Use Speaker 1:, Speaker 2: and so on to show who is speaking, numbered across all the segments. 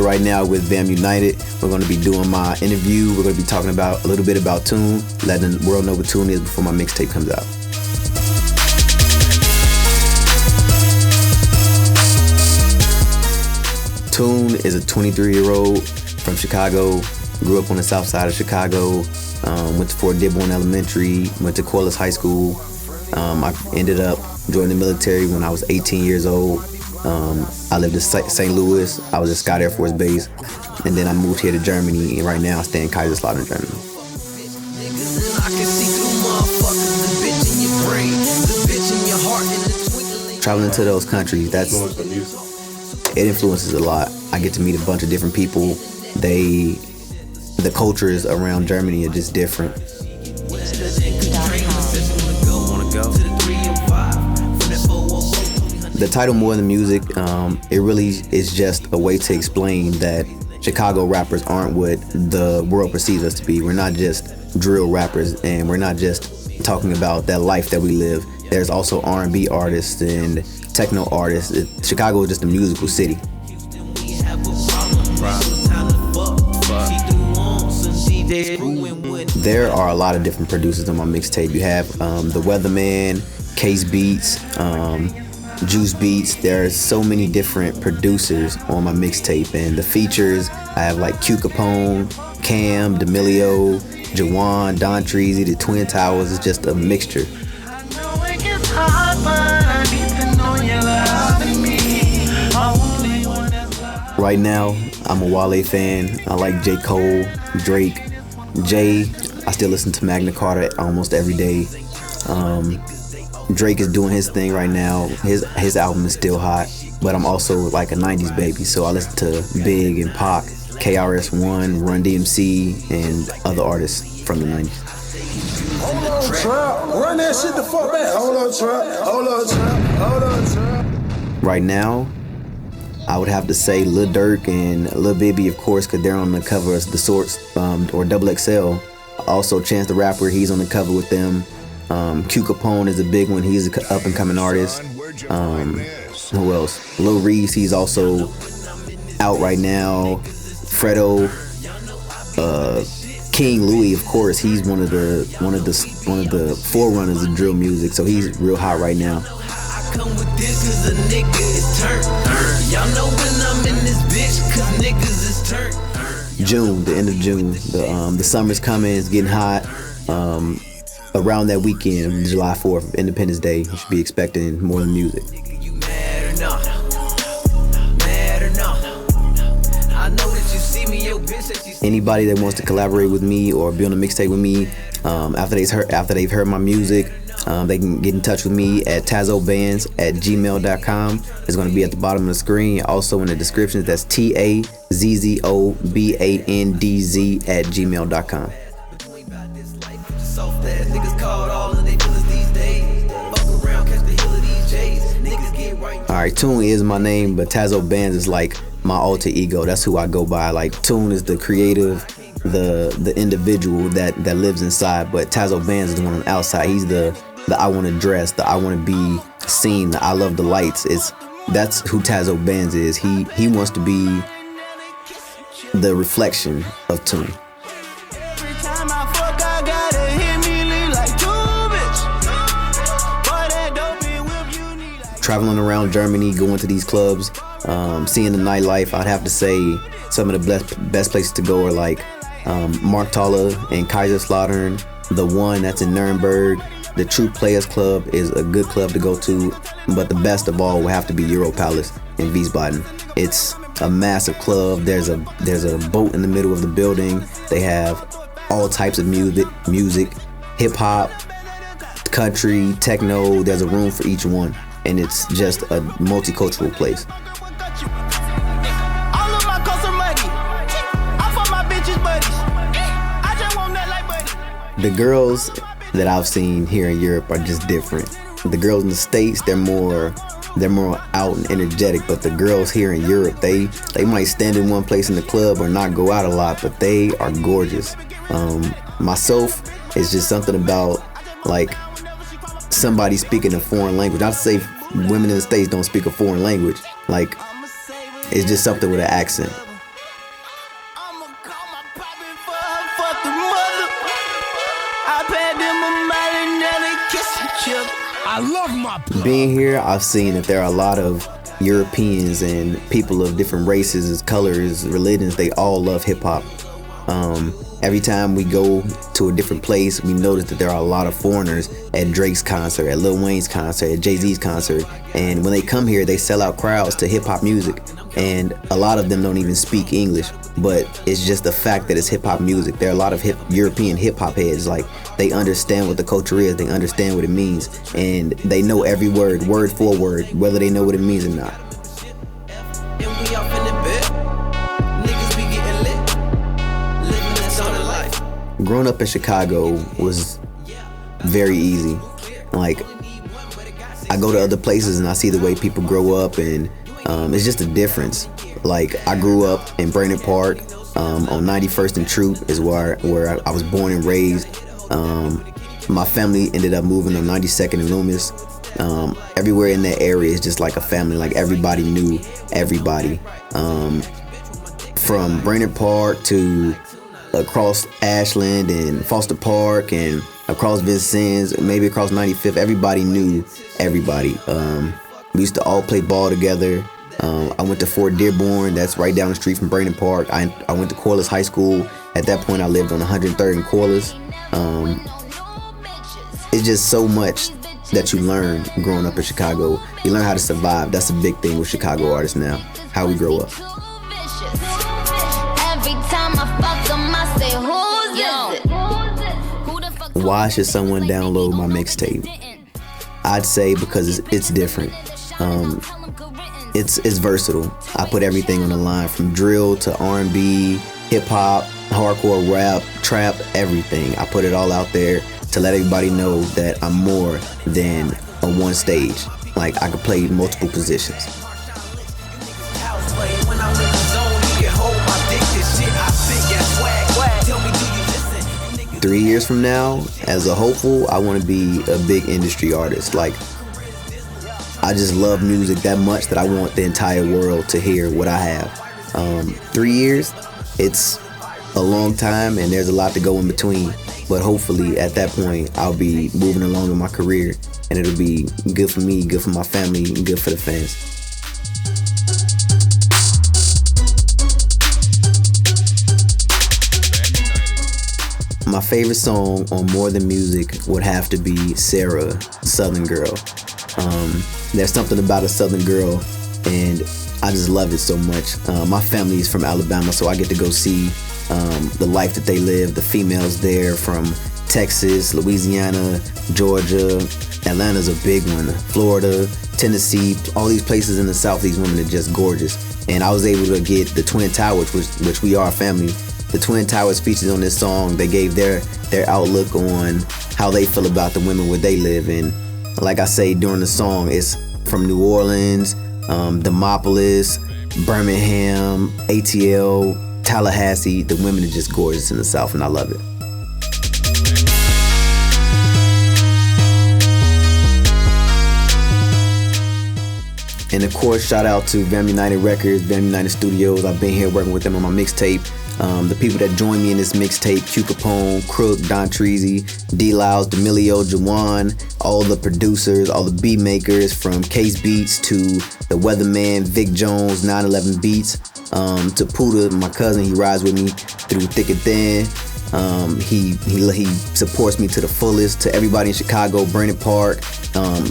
Speaker 1: right now with Vamunited. We're going to be doing my interview. We're going to be talking about a little bit about TOON, letting the world know what TOON is before my mixtape comes out. TOON is a 23-year-old from Chicago. Grew up on the south side of Chicago. Went to Fort Dearborn Elementary. Went to Corliss High School. I ended up joining the military when I was 18 years old. I lived in St. Louis. I was at Scott Air Force Base. And then I moved here to Germany, and right now I stay in Kaiserslautern, Germany. Traveling to those countries, it influences a lot. I get to meet a bunch of different people. The cultures around Germany are just different. The title More Than Music, it really is just a way to explain that Chicago rappers aren't what the world perceives us to be. We're not just drill rappers, and we're not just talking about that life that we live. There's also R&B artists and techno artists. Chicago is just a musical city. There are a lot of different producers on my mixtape. You have The Weatherman, Case Beats, Juice Beats. There are so many different producers on my mixtape, and the features, I have like Q Capone, Cam, D'Amelio, Jawan, Don Treasy, the Twin Towers. It's just a mixture. Right now, I'm a Wale fan. I like J. Cole, Drake, Jay. I still listen to Magna Carta almost every day. Drake is doing his thing right now. His album is still hot, but I'm also like a 90s baby, so I listen to Big and Pac, KRS-One, Run DMC, and other artists from the 90s.
Speaker 2: Hold on, Trap. Run that shit the fuck back. Hold on, Trap. Hold on, Trap. Hold on, Trap.
Speaker 1: Right now, I would have to say Lil Durk and Lil Bibby, of course, because they're on the cover of The Sorts or Double XL. Also, Chance the Rapper, he's on the cover with them. Q Capone is a big one. He's an up-and-coming artist. Who else? Lil Reese, he's also out right now. Fredo, King Louis, of course, he's one of the forerunners of drill music, so he's real hot right now. Come with this cause a nigga is turned. Y'all know when I'm in this bitch cause niggas is turned. June, the end of June. The summer's coming, it's getting hot. Around that weekend, July 4th, Independence Day, you should be expecting More Than Music. You mad or not? Mad or not? I know that you see me, yo bitch that you see. Anybody that wants to collaborate with me or be on a mixtape with me, after they've heard my music, they can get in touch with me at tazobands@gmail.com. It's going to be at the bottom of the screen. Also in the description, that's TAZZOBANDZ@gmail.com. Alright, TOON is my name, but Tazo Bands is like my alter ego. That's who I go by. Like, TOON is the creative, the individual that lives inside, but Tazo Bands is the one on the outside. He's the I want to dress, the I want to be seen, the I love the lights. That's who Tazo Bands is. He wants to be the reflection of TOON. Traveling around Germany, going to these clubs, seeing the nightlife, I'd have to say some of the best places to go are like Markthalle in Kaiserslautern, the One that's in Nuremberg. The True Players Club is a good club to go to, but the best of all will have to be Euro Palace in Wiesbaden. It's a massive club. There's a boat in the middle of the building. They have all types of music, hip hop, country, techno. There's a room for each one, and it's just a multicultural place. The girls that I've seen here in Europe are just different. The girls in the States, they're more out and energetic, but the girls here in Europe, they might stand in one place in the club or not go out a lot, but they are gorgeous. Myself, it's just something about like somebody speaking a foreign language. Not to say women in the States don't speak a foreign language. Like, it's just something with an accent.
Speaker 2: I love my blood.
Speaker 1: Being here, I've seen that there are a lot of Europeans and people of different races, colors, religions. They all love hip hop. Every time we go to a different place, we notice that there are a lot of foreigners at Drake's concert, at Lil Wayne's concert, at Jay-Z's concert. And when they come here, they sell out crowds to hip hop music. And a lot of them don't even speak English, but it's just the fact that it's hip hop music. There are a lot of European hip hop heads. Like, they understand what the culture is, they understand what it means, and they know every word for word, whether they know what it means or not. Growing up in Chicago was very easy. Like, I go to other places and I see the way people grow up, and it's just a difference. Like, I grew up in Brainerd Park, on 91st and Troop is where I was born and raised. My family ended up moving on 92nd and Loomis. Everywhere in that area is just like a family. Like, everybody knew everybody. From Brainerd Park to across Ashland and Foster Park and across Vincennes, maybe across 95th, everybody knew everybody. We used to all play ball together. I went to Fort Dearborn, that's right down the street from Brainerd Park. I went to Corliss High School. At that point, I lived on 103rd and Corliss. It's just so much that you learn growing up in Chicago. You learn how to survive. That's a big thing with Chicago artists now, how we grow up. Why should someone download my mixtape? I'd say because it's different. It's versatile. I put everything on the line, from drill to R&B, hip hop, hardcore rap, trap, everything. I put it all out there to let everybody know that I'm more than a one stage. Like, I could play multiple positions. 3 years from now, as a hopeful, I want to be a big industry artist. Like, I just love music that much that I want the entire world to hear what I have. 3 years, it's a long time, and there's a lot to go in between. But hopefully, at that point, I'll be moving along in my career, and it'll be good for me, good for my family, and good for the fans. My favorite song on More Than Music would have to be Sarah, Southern Girl. There's something about a Southern girl, and I just love it so much. My family is from Alabama, so I get to go see the life that they live, the females there from Texas, Louisiana, Georgia. Atlanta's a big one, Florida, Tennessee, all these places in the South. These women are just gorgeous. And I was able to get the Twin Towers, which we are a family. The Twin Towers featured on this song. They gave their outlook on how they feel about the women where they live. And like I say during the song, it's from New Orleans, Demopolis, Birmingham, ATL, Tallahassee. The women are just gorgeous in the South, and I love it. And of course, shout out to Vamunited Records, Vamunited Studios. I've been here working with them on my mixtape. The people that joined me in this mixtape: Q Capone, Crook, Don Treasy, D Lyles, D'Amelio, Jawan, all the producers, all the beat makers, from Case Beats to the Weatherman, Vic Jones, 911 Beats, to Puda, my cousin. He rides with me through thick and thin. He supports me to the fullest. To everybody in Chicago, Brainerd Park,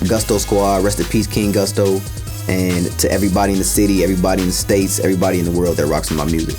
Speaker 1: Gusto Squad, rest in peace King Gusto, and to everybody in the city, everybody in the States, everybody in the world that rocks with my music.